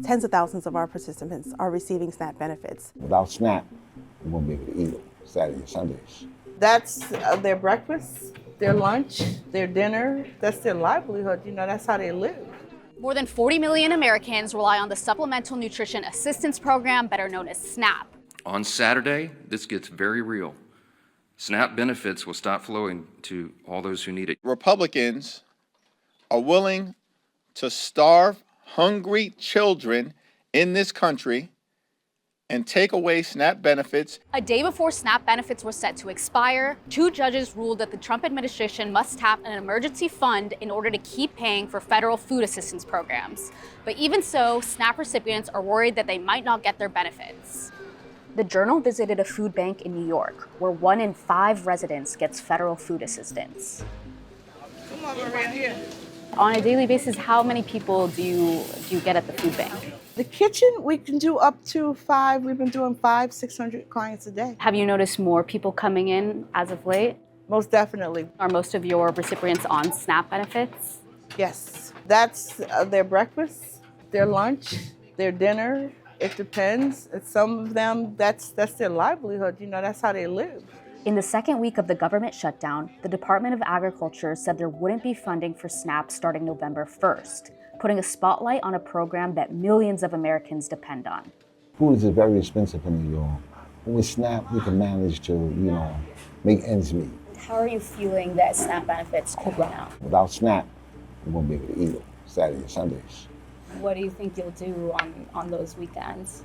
Tens of thousands of our participants are receiving SNAP benefits. Without SNAP, we won't be able to eat Saturdays and Sundays. That's their breakfast, their lunch, their dinner. That's their livelihood. That's how they live. More than 40 million Americans rely on the Supplemental Nutrition Assistance Program, better known as SNAP. On Saturday, this gets very real. SNAP benefits will stop flowing to all those who need it. Republicans are willing to starve hungry children in this country and take away SNAP benefits. A day before SNAP benefits were set to expire, 2 judges ruled that the Trump administration must tap an emergency fund in order to keep paying for federal food assistance programs. But even so, SNAP recipients are worried that they might not get their benefits. The Journal visited a food bank in New York, where 1 in 5 residents gets federal food assistance. Come on, Maria, here. On a daily basis, how many people do you get at the food bank? The kitchen, we can do up to 5. We've been doing 500-600 clients a day. Have you noticed more people coming in as of late? Most definitely. Are most of your recipients on SNAP benefits? Yes. That's their breakfast, their lunch, their dinner. It depends. Some of them, that's their livelihood. That's how they live. In the second week of the government shutdown, the Department of Agriculture said there wouldn't be funding for SNAP starting November 1st, putting a spotlight on a program that millions of Americans depend on. Food is very expensive in New York. With SNAP, we can manage to, make ends meet. How are you feeling that SNAP benefits could run out? Without SNAP, we won't be able to eat Saturdays and Sundays. What do you think you'll do on those weekends?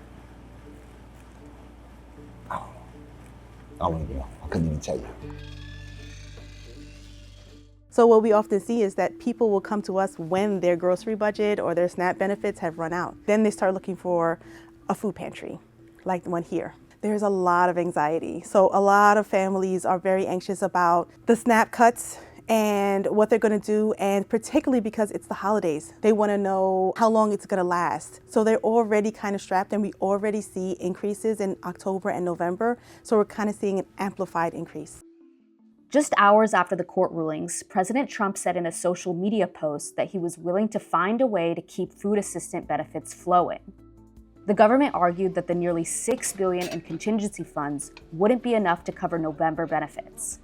I don't even know. I couldn't even tell you. So what we often see is that people will come to us when their grocery budget or their SNAP benefits have run out. Then they start looking for a food pantry, like the one here. There's a lot of anxiety. So a lot of families are very anxious about the SNAP cuts and what they're gonna do, and particularly because it's the holidays. They wanna know how long it's gonna last. So they're already kind of strapped, and we already see increases in October and November. So we're kind of seeing an amplified increase. Just hours after the court rulings, President Trump said in a social media post that he was willing to find a way to keep food assistance benefits flowing. The government argued that the nearly $6 billion in contingency funds wouldn't be enough to cover November benefits.